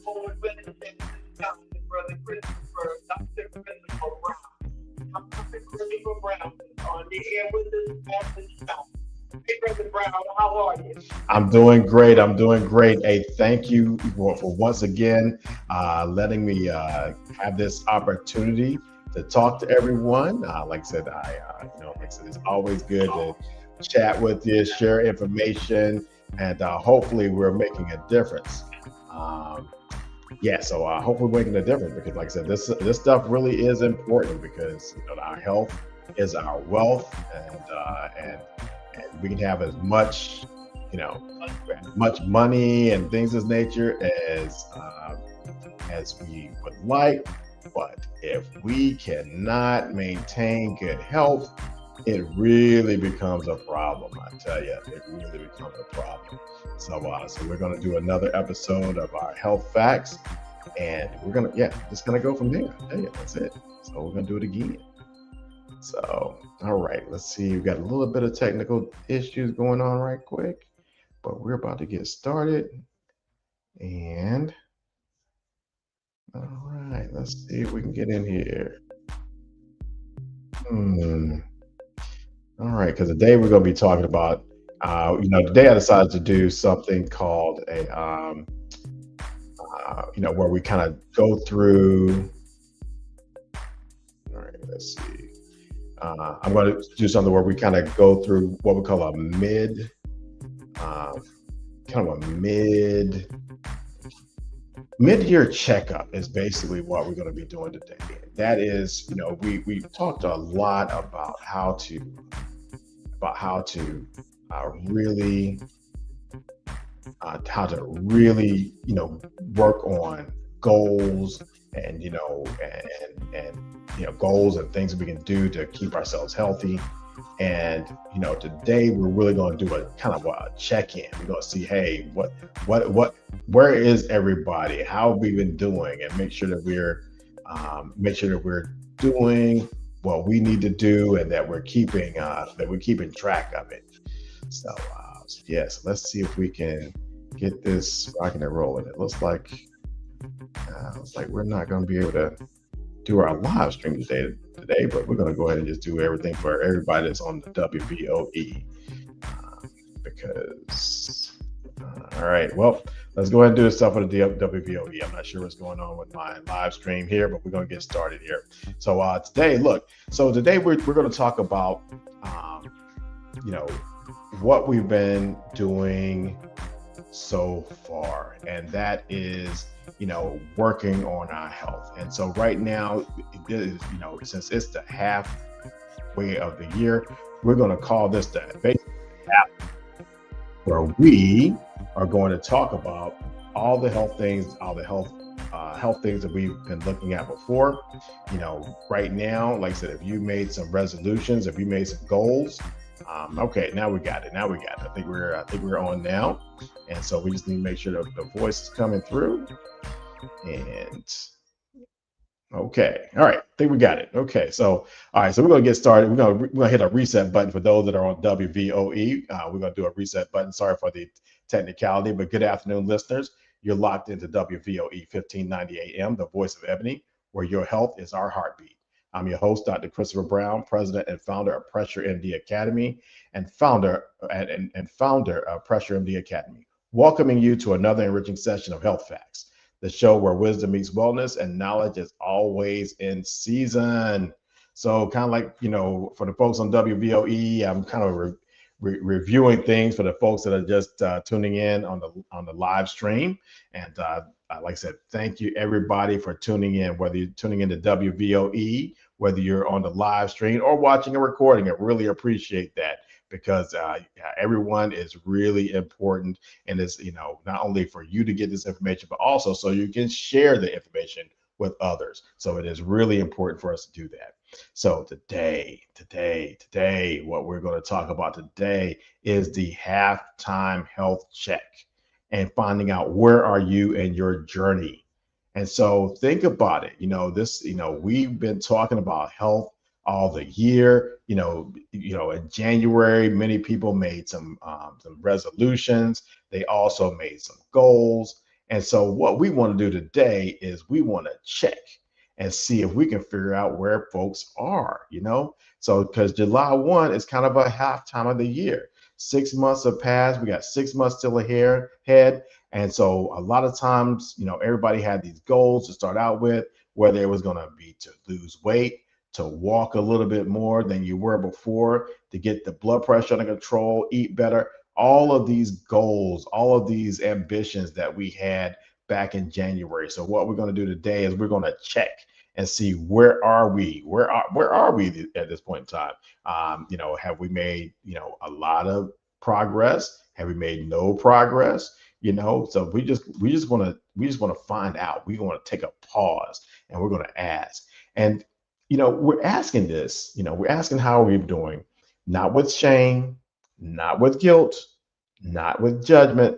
forward with it, Brother Christopher, Dr. Christopher Brown. I'm Dr. Christopher Brown on the air with us at the show. Hey, Brother Brown, Brown. How are you? I'm doing great. I'm doing great. Hey, thank you for once again letting me have this opportunity to talk to everyone. Like I said, like I said, it's always good to chat with you, share information, and hopefully we're making a difference. Um, yeah, so hopefully we're making a difference because, like I said, this stuff really is important because our health is our wealth, and we can have as much, you know, much money and things of this nature as we would like, but if we cannot maintain good health, it really becomes a problem. I tell you, it really becomes a problem. So we're going to do another episode of our health facts, and we're gonna, yeah, just gonna go from there. I tell you, that's it. So we're gonna do it again. So, all right, let's see. We've got a little bit of technical issues going on right quick, but we're about to get started. And all right, let's see if we can get in here. Hmm. All right, because today we're going to be talking about, today I decided to do something called where we kind of go through. All right, let's see. I'm going to do something where we kind of go through what we call a uh, kind of a mid-year checkup is basically what we're going to be doing today. That is, we've talked a lot about really how to really work on goals and goals and things that we can do to keep ourselves healthy. And today we're really going to do a kind of a check-in. We're going to see, hey, where is everybody? How have we been doing? And make sure that we're doing what we need to do, and that we're keeping track of it. So yes, let's see if we can get this rocking and rolling. It looks like we're not going to be able to do our live stream today, but we're going to go ahead and just do everything for everybody that's on the WVOE because all right, well, let's go ahead and do this stuff for the WVOE. I'm not sure what's going on with my live stream here, but we're going to get started here. So today we're going to talk about what we've been doing so far, and that is working on our health. And so right now, it is, since it's the halfway of the year, we're going to call this the basic half, where we are going to talk about all the health things that we've been looking at before. Right now, like I said, if you made some resolutions, if you made some goals, okay, now we got it. I think we're on now, and so we just need to make sure that the voice is coming through. And okay, all right, I think we got it. Okay, so all right, so we're gonna get started. We're gonna hit a reset button for those that are on WVOE. We're gonna do a reset button. Sorry for the technicality, but good afternoon, listeners. You're locked into WVOE 1590 AM, the voice of Ebony, where your health is our heartbeat. I'm your host, Dr. Christopher Brown, president and founder of PressureMD Academy, and founder of PressureMD Academy, welcoming you to another enriching session of Health Facts, the show where wisdom meets wellness and knowledge is always in season. So kind of like, for the folks on WVOE, I'm kind of reviewing things for the folks that are just tuning in on the live stream. And like I said, thank you everybody for tuning in, whether you're tuning into WVOE, whether you're on the live stream or watching a recording. I really appreciate that, because everyone is really important, and it's not only for you to get this information, but also so you can share the information with others. So it is really important for us to do that. So today, what we're going to talk about today is the halftime health check and finding out where are you in your journey. And so think about it. We've been talking about health all the year. In January, many people made some resolutions. They also made some goals. And so what we want to do today is we want to check and see if we can figure out where folks are, So because July 1 is kind of a halftime of the year. 6 months have passed. We got 6 months still ahead. And so a lot of times, everybody had these goals to start out with, whether it was going to be to lose weight, to walk a little bit more than you were before, to get the blood pressure under control, eat better. All of these goals, all of these ambitions that we had back in January. So what we're going to do today is we're going to check and see where are we? Where are we at this point in time? Have we made a lot of progress? Have we made no progress? So we just want to find out. We want to take a pause and we're going to ask. And we're asking this. We're asking how are we doing, not with shame, not with guilt, not with judgment,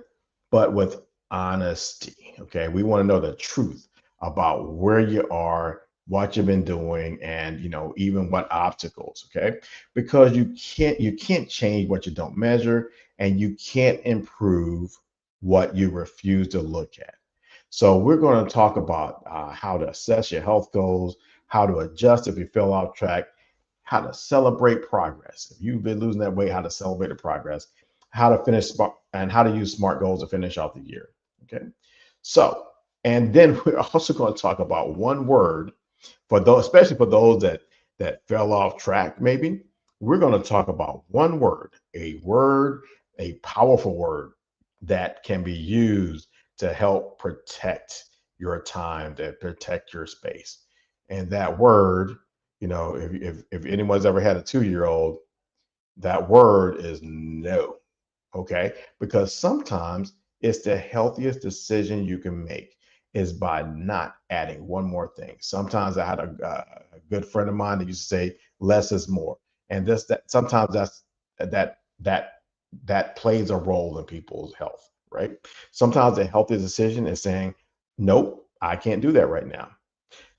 but with honesty. Okay, we want to know the truth about where you are, what you've been doing, and even what obstacles. Okay, because you can't change what you don't measure, and you can't improve what you refuse to look at. So we're going to talk about how to assess your health goals, how to adjust if you fell off track, how to celebrate progress. If you've been losing that weight, how to celebrate the progress, how to finish smart, and how to use SMART goals to finish off the year. Okay. So, and then we're also going to talk about one word for those, especially for those that fell off track, maybe. We're going to talk about one word, a powerful word that can be used to help protect your time, to protect your space. And that word, if anyone's ever had a 2-year-old, that word is no. Okay, because sometimes it's the healthiest decision you can make is by not adding one more thing. Sometimes I had a good friend of mine that used to say less is more, and that sometimes that that plays a role in people's health, right? Sometimes the healthiest decision is saying, nope, I can't do that right now.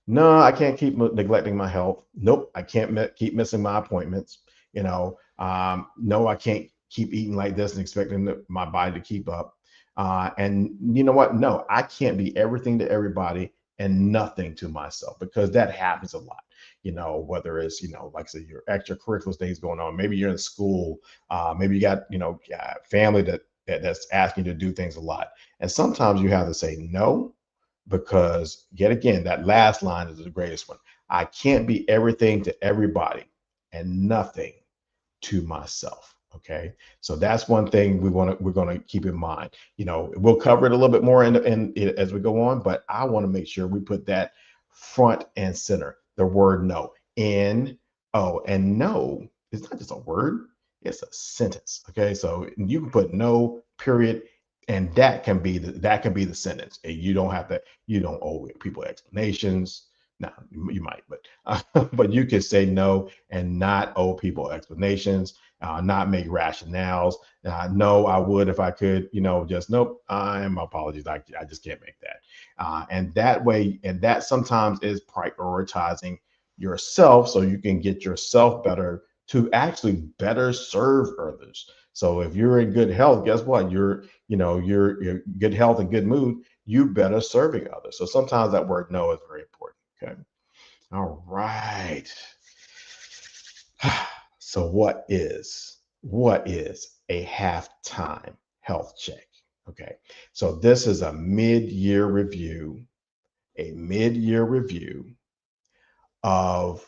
No, I can't keep neglecting my health. Nope, I can't keep missing my appointments. No, I can't keep eating like this and expecting my body to keep up. And you know what? No, I can't be everything to everybody and nothing to myself, because that happens a lot. Whether it's, like I said, your extracurricular things going on, maybe you're in school, maybe you got, family that's asking you to do things a lot. And sometimes you have to say no, because yet again, that last line is the greatest one. I can't be everything to everybody and nothing to myself. Okay, so that's one thing we're going to keep in mind. We'll cover it a little bit more as we go on, but I want to make sure we put that front and center. The word no, N-O, and no is not just a word; it's a sentence. Okay, so you can put no, period, and that can be the sentence. And you don't owe people explanations. No, you might, but you can say no and not owe people explanations, not make rationales. No, I would if I could, just nope. My apologies. I just can't make that. And that way, and that sometimes is prioritizing yourself so you can get yourself better to actually better serve others. So if you're in good health, guess what? You're good health and good mood, you better serving others. So sometimes that word no is very important. Okay. All right. So what is a halftime health check? Okay. So this is a mid-year review, of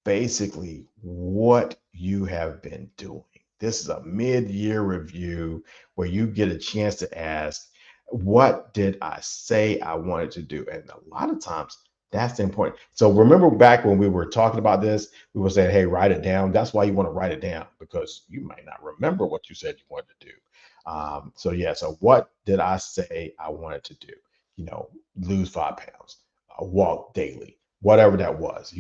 basically what you have been doing. This is a mid-year review where you get a chance to ask, what did I say I wanted to do? And a lot of times that's important. So remember back when we were talking about this, we were saying, hey, write it down. That's why you want to write it down, because you might not remember what you said you wanted to do. So what did I say I wanted to do? Lose 5 pounds, walk daily, whatever that was.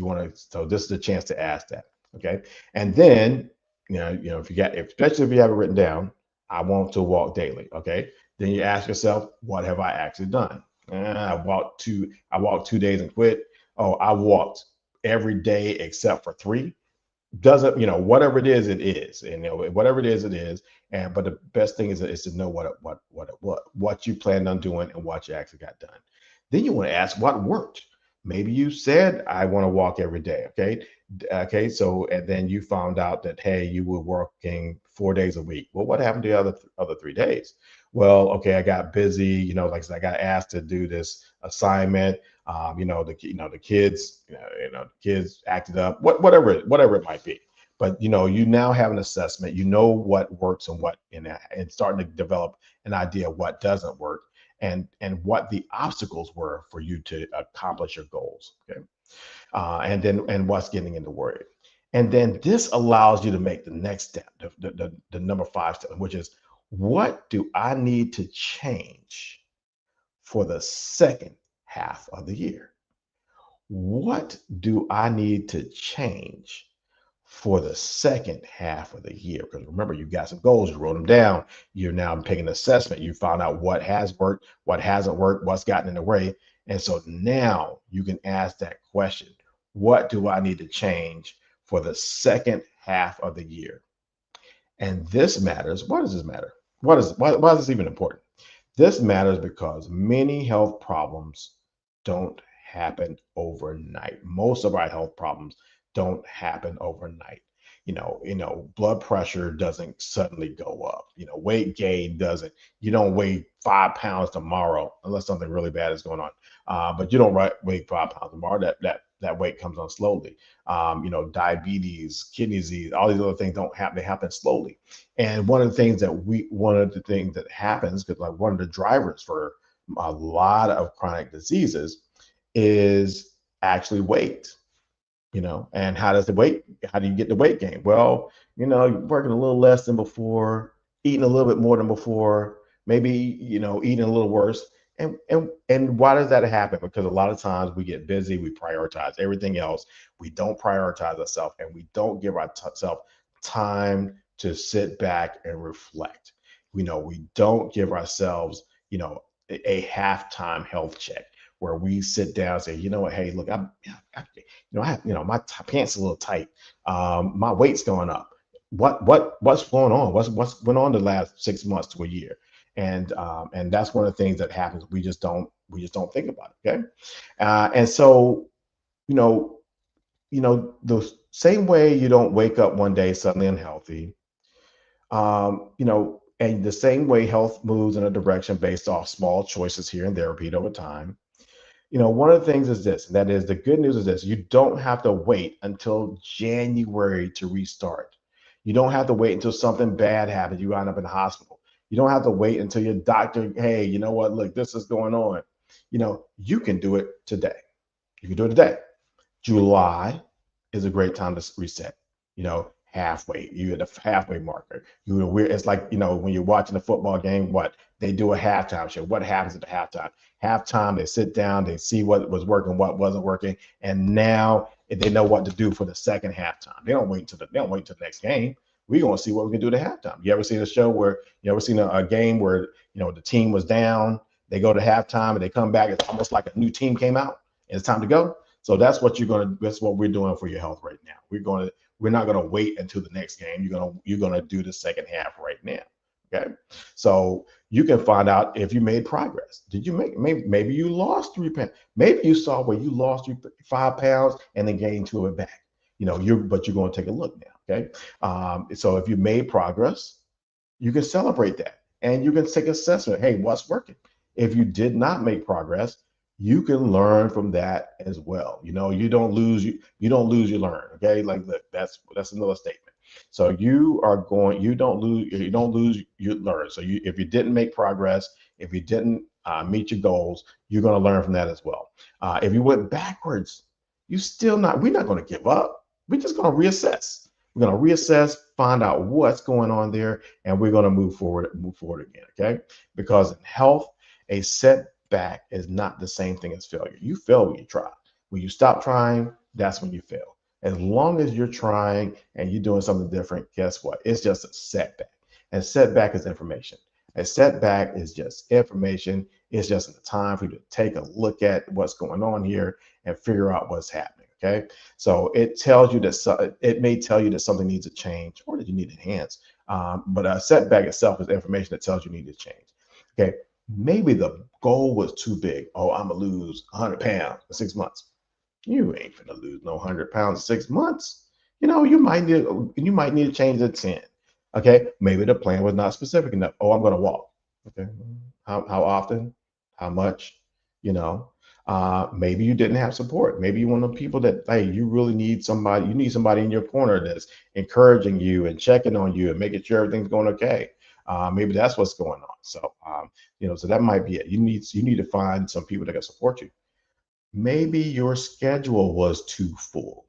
So this is a chance to ask that. Okay. And then, especially if you have it written down, I want to walk daily. Okay. Then you ask yourself, what have I actually done? I walked 2 days and quit. Oh, I walked every day except for 3. Doesn't, whatever it is, it is. And whatever it is. And but the best thing is to know what you planned on doing and what you actually got done. Then you want to ask what worked. Maybe you said I want to walk every day. Okay. So, and then you found out that, hey, you were walking 4 days a week. Well, what happened to the other 3 days? Well, okay, I got busy. Like I said, I got asked to do this assignment. The kids, kids acted up. Whatever it might be. But you now have an assessment. You know what works and starting to develop an idea of what doesn't work, and what the obstacles were for you to accomplish your goals. Okay, and what's getting in the way. And then this allows you to make the next step, the number 5 step, which is, what do I need to change for the second half of the year? What do I need to change for the second half of the year? Because remember, you've got some goals, you wrote them down. You're now taking an assessment. You found out what has worked, what hasn't worked, what's gotten in the way. And so now you can ask that question: what do I need to change for the second half of the year? And this matters. Why does this matter? Why is this even important? This matters because many health problems don't happen overnight. Most of our health problems don't happen overnight. Blood pressure doesn't suddenly go up. Weight gain doesn't. You don't weigh 5 pounds tomorrow unless something really bad is going on. But you don't weigh 5 pounds tomorrow. That weight comes on slowly. Diabetes, kidney disease, all these other things don't happen. They happen slowly. And one of the things that happens, because like one of the drivers for a lot of chronic diseases is actually weight. And how do you get the weight gain? Well, you're working a little less than before, eating a little bit more than before, maybe, eating a little worse. And why does that happen? Because a lot of times we get busy, we prioritize everything else. We don't prioritize ourselves, and we don't give ourselves time to sit back and reflect. We don't give ourselves, a halftime health check where we sit down and say, you know what, hey, look, my pants a little tight. My weight's going up. What's going on? What's went on the last 6 months to a year? And that's one of the things that happens. We just don't think about it. Okay. And so, the same way you don't wake up one day suddenly unhealthy, and the same way health moves in a direction based off small choices here and there, repeat over time. One of the things is this, and that is, the good news is this: you don't have to wait until January to restart. You don't have to wait until something bad happens. You end up in the hospital. You don't have to wait until your doctor, hey, you know what, look, this is going on. You can do it today. You can do it today. July is a great time to reset. Halfway. You at the halfway marker. It's like, when you're watching a football game, what they do a halftime show. What happens at the halftime? Halftime, they sit down, they see what was working, what wasn't working, and now they know what to do for the second halftime. They don't wait until the next game. We're gonna see what we can do to halftime. You ever seen a show where you ever seen a game where the team was down, they go to halftime and they come back, it's almost like a new team came out and it's time to go. So that's what we're doing for your health right now. We're not gonna wait until the next game. You're gonna do the second half right now. Okay. So you can find out if you made progress. Did you maybe you lost 3 pounds. Maybe you saw where you lost 5 pounds and then gained 2 of it back. But you're going to take a look now. Okay. So if you made progress, you can celebrate that and you can take assessment. Hey, what's working? If you did not make progress, you can learn from that as well. You don't lose, you lose, you learn. Okay. Like, look, that's another statement. So you don't lose, you learn. So if you didn't make progress, if you didn't meet your goals, you're going to learn from that as well. If you went backwards, we're not going to give up. We're just going to reassess. We're going to reassess, find out what's going on there, and we're going to move forward again. Okay. Because in health, a setback is not the same thing as failure. You fail when you try. When you stop trying, that's when you fail. As long as you're trying and you're doing something different, guess what? It's just a setback. And setback is information. A setback is just information. It's just a time for you to take a look at what's going on here and figure out what's happening. Okay. So it may tell you that something needs to change or that you need to enhance. But a setback itself is information that tells you need to change. Okay. Maybe the goal was too big. Oh, I'm gonna lose 100 pounds in 6 months. You ain't gonna lose no 100 pounds in 6 months. You might need to change to 10. Okay, maybe the plan was not specific enough. Oh, I'm going to walk. Okay, how often? How much? You know, maybe you didn't have support. Maybe you're one of the people that, hey, you really need somebody. You need somebody in your corner that's encouraging you and checking on you and making sure everything's going okay. Maybe that's what's going on. So, so that might be it. You need to find some people that can support you. Maybe your schedule was too full.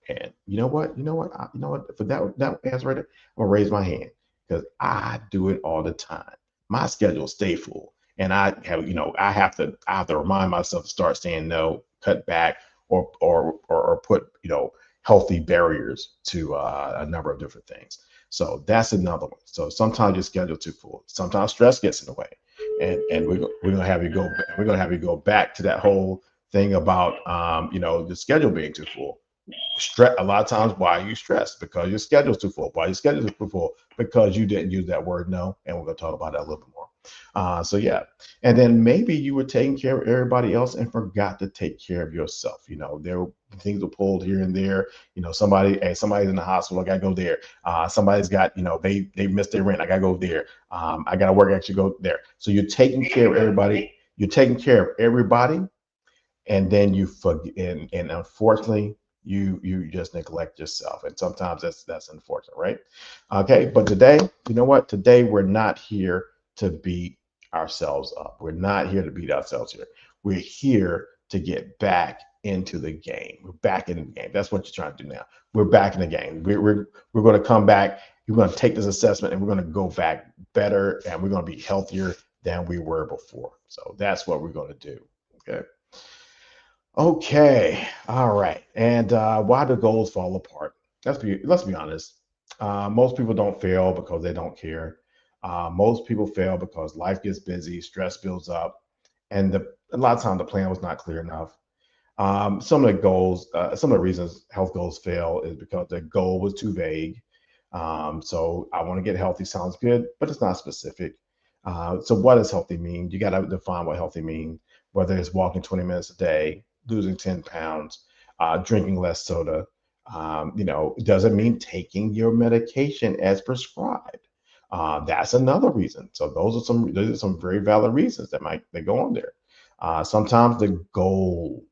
And you know what? For that answer right there, I'm gonna raise my hand because I do it all the time. My schedule stay full, and I have to remind myself to start saying no, cut back, or put healthy barriers to a number of different things. So that's another one. So sometimes your schedule too full. Sometimes stress gets in the way, and we're gonna have you go. We're gonna have you go back to that whole thing about the schedule being too full. A lot of times, why are you stressed? Because your schedule's too full. Why your schedule's too full? Because you didn't use that word no, and we're going to talk about that a little bit more. So yeah, and then maybe you were taking care of everybody else and forgot to take care of yourself. There things were pulled here and there. Somebody's in the hospital. I gotta go there. Somebody's got they missed their rent. I gotta go there. I gotta work. Actually, go there. So you're taking care of everybody. You're taking care of everybody, and then you forget, and unfortunately you just neglect yourself, and sometimes that's unfortunate, right? Okay, but today, you know what, today we're not here to beat ourselves up. We're not here to beat ourselves here. We're here to get back into the game. We're back in the game. That's what you're trying to do now. We're back in the game. We're going to come back. We're going to take this assessment and we're going to go back better, and we're going to be healthier than we were before. So that's what we're going to do. Okay. Okay, all right. And why do goals fall apart? Let's be honest. Most people don't fail because they don't care. Most people fail because life gets busy, stress builds up, and a lot of times the plan was not clear enough. Some of the reasons health goals fail is because the goal was too vague. So I want to get healthy sounds good, but it's not specific. So what does healthy mean? You got to define what healthy means, whether it's walking 20 minutes a day, losing 10 pounds, drinking less soda. Does it mean taking your medication as prescribed? That's another reason. So those are some very valid reasons that go on there. Sometimes the goal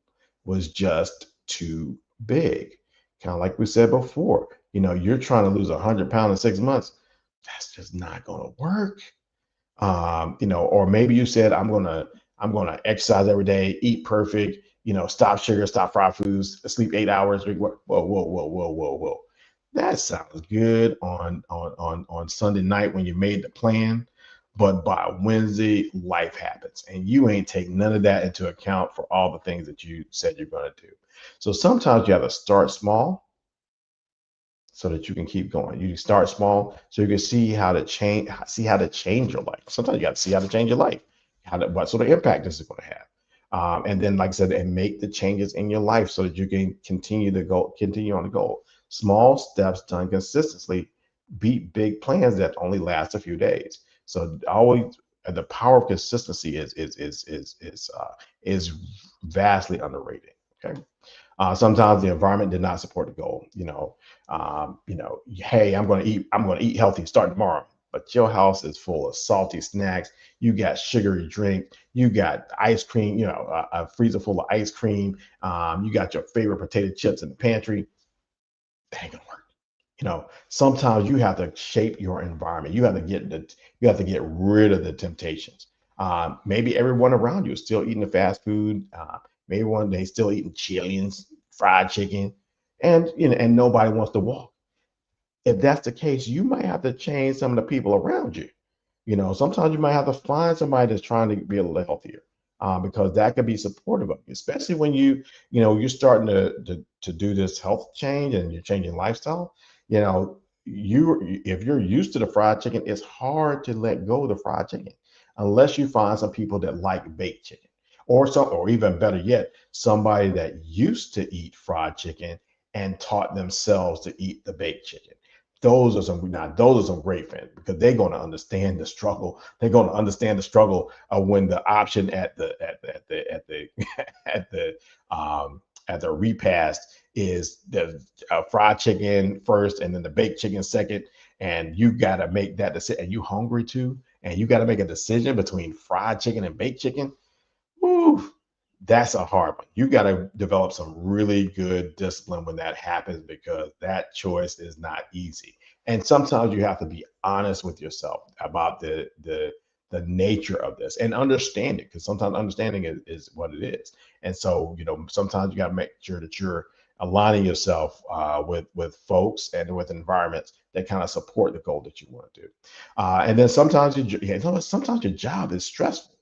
was just too big. Kind of like we said before, you're trying to lose 100 pounds in 6 months. That's just not going to work. Or maybe you said, I'm gonna exercise every day, eat perfect, stop sugar, stop fried foods, sleep 8 hours. Whoa, whoa, whoa, whoa, whoa, whoa. That sounds good on Sunday night when you made the plan, but by Wednesday, life happens, and you ain't take none of that into account for all the things that you said you're gonna do. So sometimes you have to start small so that you can keep going. You start small so you can see how to change your life. Sometimes you got to see how to change your life, what sort of impact this is going to have. And then, like I said, and make the changes in your life so that you can continue on the goal. Small steps done consistently beat big plans that only last a few days. So always the power of consistency is vastly underrated. Okay. Sometimes the environment did not support the goal. Hey, I'm going to eat healthy starting tomorrow, but your house is full of salty snacks. You got sugary drink. You got ice cream. A freezer full of ice cream. You got your favorite potato chips in the pantry. That ain't gonna work. Sometimes you have to shape your environment. You have to get rid of the temptations. Maybe everyone around you is still eating the fast food. Maybe one day still eating chilies, fried chicken, and nobody wants to walk. If that's the case, you might have to change some of the people around you. Sometimes you might have to find somebody that's trying to be a little healthier, because that could be supportive of you, especially when you're starting to do this health change and you're changing lifestyle. If you're used to the fried chicken, it's hard to let go of the fried chicken unless you find some people that like baked chicken, or even better yet, somebody that used to eat fried chicken and taught themselves to eat the baked chicken. Those are some great friends because they're going to understand the struggle. They're going to understand the struggle of when the option at the at the repast is the fried chicken first and then the baked chicken second, and you got to make that decision, and you hungry too, and you got to make a decision between fried chicken and baked chicken. Woo, that's a hard one. You got to develop some really good discipline when that happens, because that choice is not easy. And sometimes you have to be honest with yourself about the nature of this and understand it, because sometimes understanding is what it is. And so, sometimes you got to make sure that you're aligning yourself with folks and with environments that kind of support the goal that you want to do. And then sometimes sometimes your job is stressful.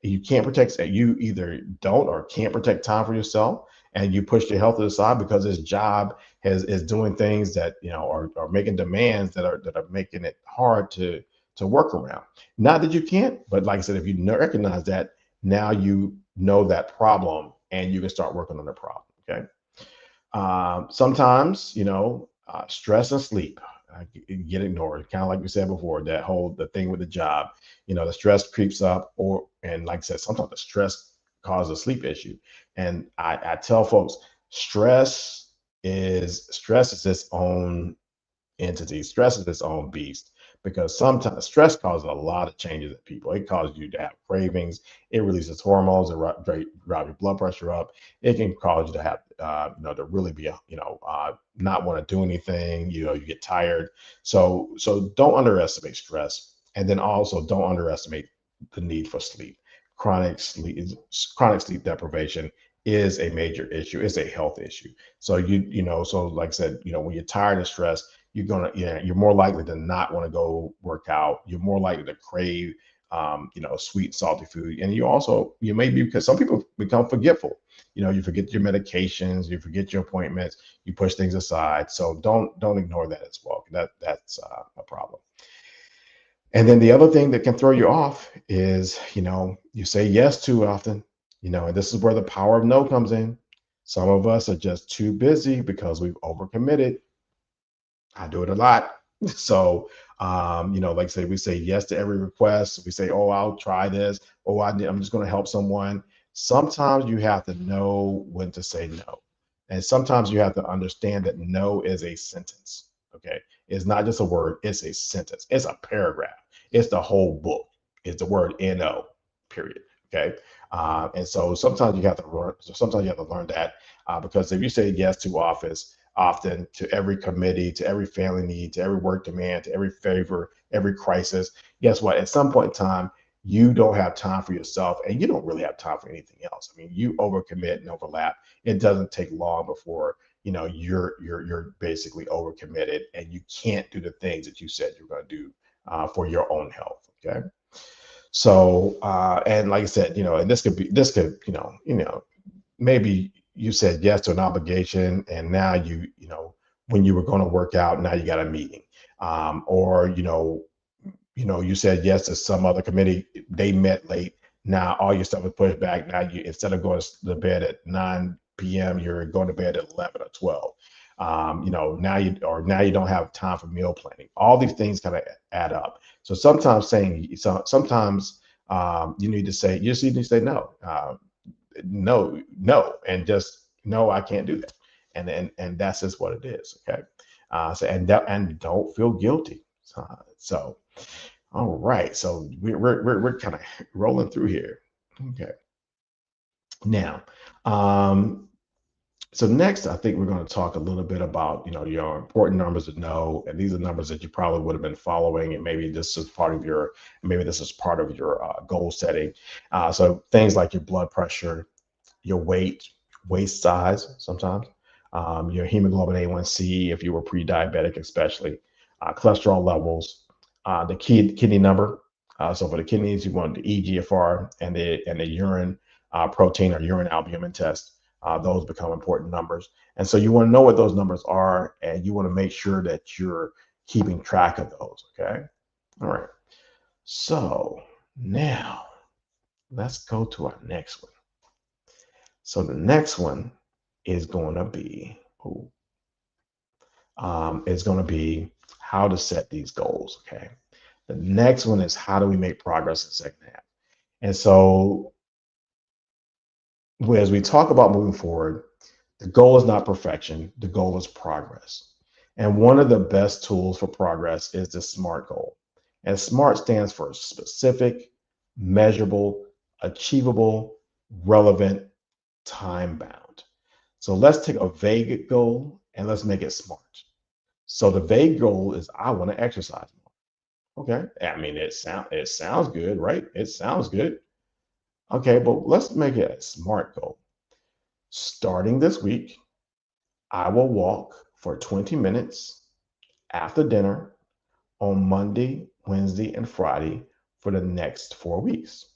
You can't protect, you either don't or can't protect time for yourself, and you push your health to the side because this job is doing things that are making demands that are making it hard to work around. Not that you can't, but like I said, if you recognize that, now you know that problem and you can start working on the problem. Okay. Sometimes, stress and sleep get ignored. Kind of like we said before, the thing with the job, the stress creeps up, and like I said, sometimes the stress causes a sleep issue. And I tell folks, stress is its own entity. Stress is its own beast, because sometimes stress causes a lot of changes in people. It causes you to have cravings. It releases hormones that drive your blood pressure up. It can cause you to have, to really be, not want to do anything. You get tired. So don't underestimate stress, and then also don't underestimate the need for sleep. Chronic sleep deprivation is a major issue. It's a health issue. So so like I said, when you're tired and stressed, you're more likely to not want to go work out. You're more likely to crave, sweet, salty food. And you may be, because some people become forgetful. You forget your medications, you forget your appointments, you push things aside. So don't ignore that as well. That's a problem. And then the other thing that can throw you off is, you say yes too often, and this is where the power of no comes in. Some of us are just too busy because we've overcommitted. I do it a lot. So, like I say, we say yes to every request. We say, oh, I'll try this. Oh, I'm just going to help someone. Sometimes you have to know when to say no. And sometimes you have to understand that no is a sentence. Okay. It's not just a word, it's a sentence. It's a paragraph. It's the whole book. It's the word NO, period. Okay. And so sometimes you have to learn that, because if you say yes too often to every committee, to every family need, to every work demand, to every favor, every crisis, guess what? At some point in time, you don't have time for yourself, and you don't really have time for anything else. I mean, you overcommit and overlap. It doesn't take long before you're basically overcommitted, and you can't do the things that you said you're going to do for your own health. Okay. So, and like I said, and this could, maybe you said yes to an obligation, and now when you were going to work out, now you got a meeting, or you said yes to some other committee, they met late, now all your stuff is pushed back. Now you, instead of going to bed at 9 p.m., you're going to bed at 11 or 12. Now you don't have time for meal planning. All these things kind of add up. So sometimes you just need to say no. No, and just no, I can't do that, and that's just what it is. Okay. And don't feel guilty. So all right, so we're kind of rolling through here. Okay. Now, so next, I think we're going to talk a little bit about, your important numbers to know, and these are numbers that you probably would have been following, and maybe this is part of your goal setting. So things like your blood pressure, your weight, waist size, sometimes, your hemoglobin A1C, if you were pre-diabetic, especially, cholesterol levels, the kidney number. So for the kidneys, you want the eGFR and the urine protein or urine albumin test. Those become important numbers. And so you want to know what those numbers are, and you want to make sure that you're keeping track of those. Okay. All right. So now let's go to our next one. So the next one is going to be, how to set these goals. Okay. The next one is, how do we make progress in the second half? And so as we talk about moving forward, the goal is not perfection. The goal is progress. And one of the best tools for progress is the SMART goal. And SMART stands for specific, measurable, achievable, relevant, time bound. So let's take a vague goal and let's make it SMART. So the vague goal is I want to exercise more. Okay. I mean, it sounds good, right? It sounds good. Okay, but let's make it a SMART goal. Starting this week, I will walk for 20 minutes after dinner on Monday, Wednesday, and Friday for the next 4 weeks.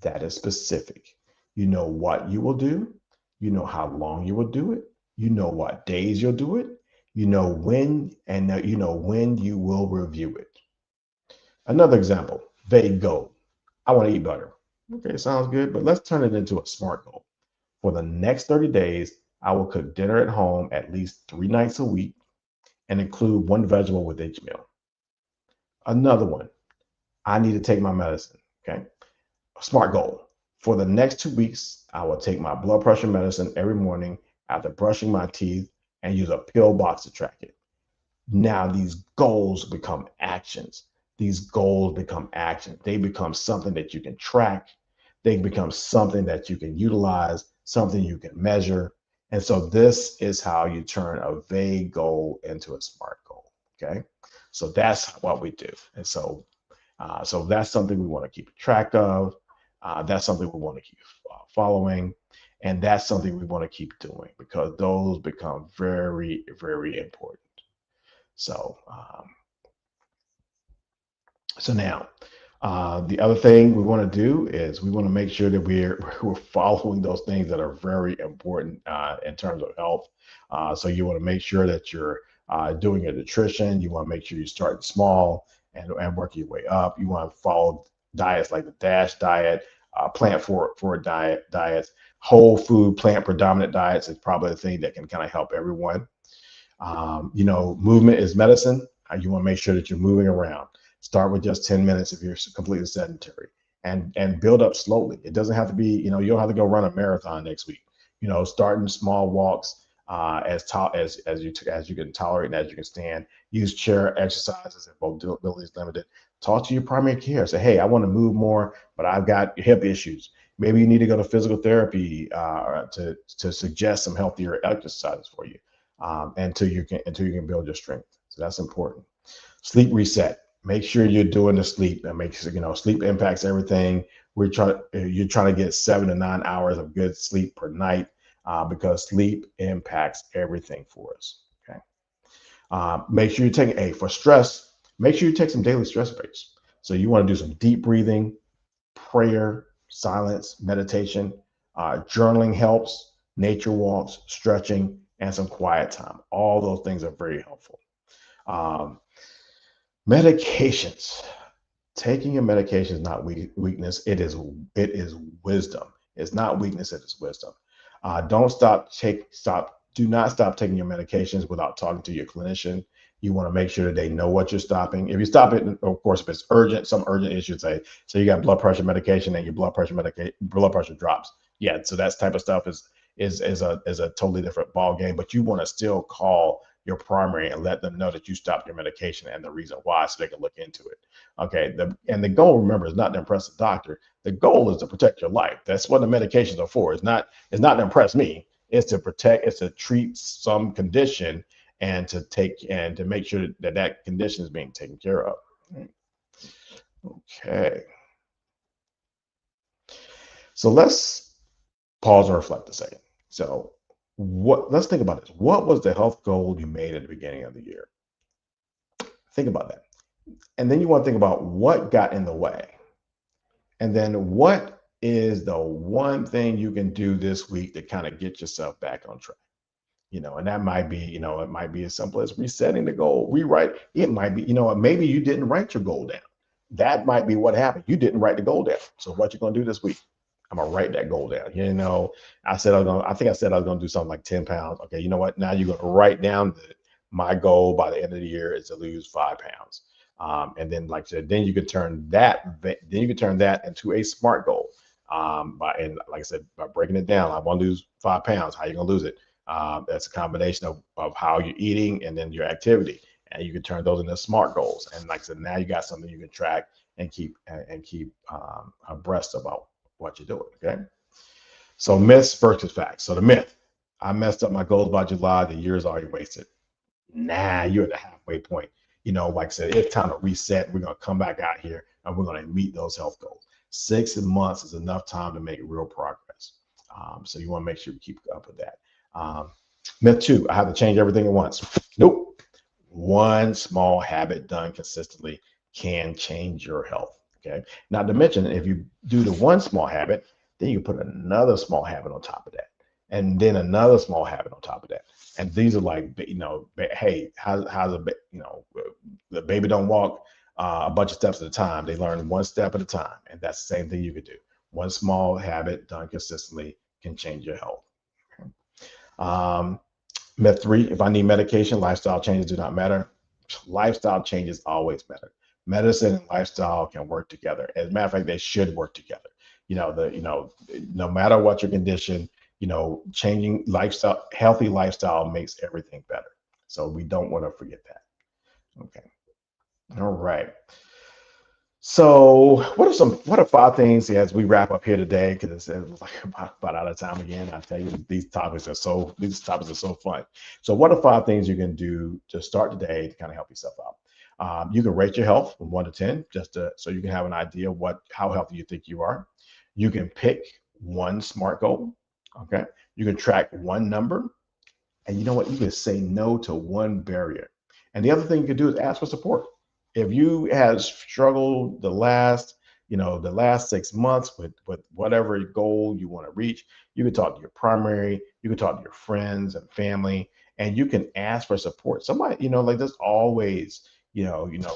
That is specific. You know what you will do. You know how long you will do it. You know what days you'll do it. You know when, and you know when you will review it. Another example, vague goal. I want to eat butter. Okay, sounds good, but let's turn it into a SMART goal. For the next 30 days, I will cook dinner at home at least 3 nights a week and include one vegetable with each meal. Another one, I need to take my medicine. Okay. SMART goal. For the next 2 weeks, I will take my blood pressure medicine every morning after brushing my teeth and use a pill box to track it. Now these goals become actions. These goals become actions. They become something that you can track. They become something that you can utilize, something you can measure. And so this is how you turn a vague goal into a SMART goal. Okay. So that's what we do. And so that's something we want to keep track of. That's something we want to keep following. And that's something we want to keep doing because those become very, very important. So, now the other thing we want to do is we want to make sure that we're following those things that are very important in terms of health. So you want to make sure that you're doing your nutrition. You want to make sure you start small and work your way up. You want to follow diets like the DASH diet, plant forward diets, whole food, plant predominant diets is probably the thing that can kind of help everyone. Movement is medicine. You want to make sure that you're moving around. Start with just 10 minutes if you're completely sedentary and build up slowly. It doesn't have to be, you don't have to go run a marathon next week. Starting small walks as you can tolerate and as you can stand. Use chair exercises if mobility is limited. Talk to your primary care. Say, hey, I want to move more, but I've got hip issues. Maybe you need to go to physical therapy to suggest some healthier exercises for you. Until you can build your strength. So that's important. Sleep reset. Make sure you're doing the sleep. That makes sleep impacts everything. You're trying to get 7 to 9 hours of good sleep per night because sleep impacts everything for us. Okay. Make sure for stress. Make sure you take some daily stress breaks. So you want to do some deep breathing, prayer, silence, meditation, journaling helps, nature walks, stretching, and some quiet time. All those things are very helpful. Medications. Taking your medication is not weakness. It is wisdom. It's not weakness. It is wisdom. Do not stop taking your medications without talking to your clinician. You want to make sure that they know what you're stopping. If you stop it, of course, if it's urgent, some urgent issue, so you got blood pressure medication and your blood pressure drops. Yeah, so that type of stuff is a totally different ball game. But you want to still call your primary and let them know that you stopped your medication and the reason why, so they can look into it. Okay. The goal, remember, is not to impress the doctor. The goal is to protect your life. That's what the medications are for. It's not to impress me. It's to protect. It's to treat some condition and to make sure that condition is being taken care of. Okay. So let's pause and reflect a second. So let's think about this. What was the health goal you made at the beginning of the year? Think about that. And then you want to think about what got in the way. And then what is the one thing you can do this week to kind of get yourself back on track? And that might be, it might be as simple as resetting the goal, rewrite. It might be, maybe you didn't write your goal down. That might be what happened. You didn't write the goal down. So what you going to do this week? I'm going to write that goal down. I said I think I said I was going to do something like 10 pounds. Okay. You know what? Now you're going to write down my goal by the end of the year is to lose 5 pounds. And then, like I said, then you can turn that into a SMART goal. Like I said, by breaking it down, I want to lose 5 pounds. How are you going to lose it? That's a combination of how you're eating and then your activity. And you can turn those into SMART goals. And like I said, now you got something you can track and keep abreast about what you're doing. Okay. So myths versus facts. So the myth: I messed up my goals by July. The year's already wasted. Nah, you're at the halfway point. Like I said, it's time to reset. We're gonna come back out here and we're gonna meet those health goals. 6 months is enough time to make real progress. So you want to make sure you keep up with that. Myth 2: I have to change everything at once. Nope. One small habit done consistently can change your health. Okay. Not to mention, if you do the one small habit, then you can put another small habit on top of that, and then another small habit on top of that. And these are like, hey, how's the baby don't walk a bunch of steps at a time. They learn one step at a time, and that's the same thing you could do. One small habit done consistently can change your health. Okay. Myth 3: if I need medication, lifestyle changes do not matter. Lifestyle changes always matter. Medicine and lifestyle can work together. As a matter of fact, they should work together. No matter what your condition, changing lifestyle, healthy lifestyle makes everything better. So we don't want to forget that. Okay. All right. So what are 5 things as we wrap up here today? Because it's like about out of time again. I tell you, these topics are so fun. So what are 5 things you can do to start today to kind of help yourself out? You can rate your health from 1 to 10, so you can have an idea of how healthy you think you are. You can pick one SMART goal. Okay. You can track one number, and you know what? You can say no to one barrier. And the other thing you can do is ask for support. If you have struggled the last 6 months with whatever goal you want to reach, you can talk to your primary, you can talk to your friends and family, and you can ask for support. Somebody, like there's always,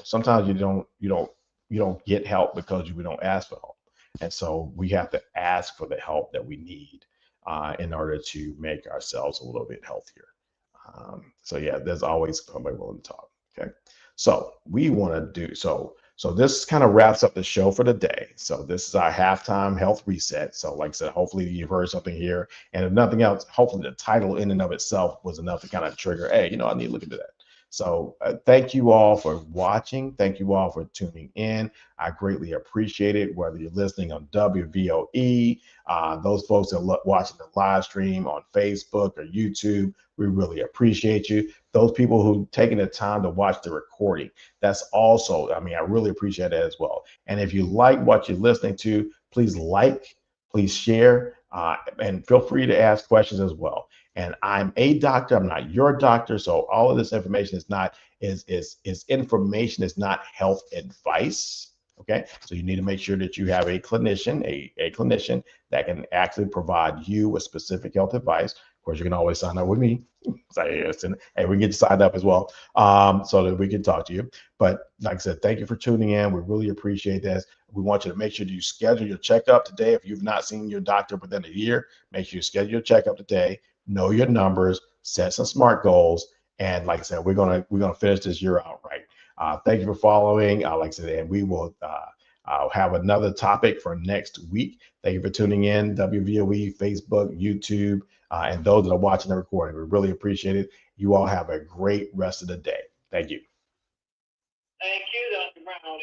sometimes you don't get help because we don't ask for help. And so we have to ask for the help that we need in order to make ourselves a little bit healthier. So yeah, there's always somebody willing to talk. Okay. So we want to do so. So this kind of wraps up the show for the day. So this is our halftime health reset. So like I said, hopefully you've heard something here, and if nothing else, hopefully the title in and of itself was enough to kind of trigger, hey, I need to look into that. So thank you all for watching. Thank you all for tuning in. I greatly appreciate it, whether you're listening on WVOE, those folks that are watching the live stream on Facebook or YouTube, we really appreciate you. Those people who taking the time to watch the recording, that's also, I really appreciate that as well. And if you like what you're listening to, please please share, and feel free to ask questions as well. And I'm a doctor, I'm not your doctor. So all of this information is information, it's not health advice. Okay. So you need to make sure that you have a clinician, a clinician that can actually provide you with specific health advice. Of course, you can always sign up with me. Hey, we can get you signed up as well, so that we can talk to you. But like I said, thank you for tuning in. We really appreciate this. We want you to make sure you schedule your checkup today. If you've not seen your doctor within a year, make sure you schedule your checkup today. Know your numbers, set some SMART goals, and like I said, we're gonna finish this year out right. Thank you for following. Like I said, and we will have another topic for next week. Thank you for tuning in. WVOE, Facebook, YouTube, and those that are watching the recording. We really appreciate it. You all have a great rest of the day. Thank you. Thank you, Dr. Brown.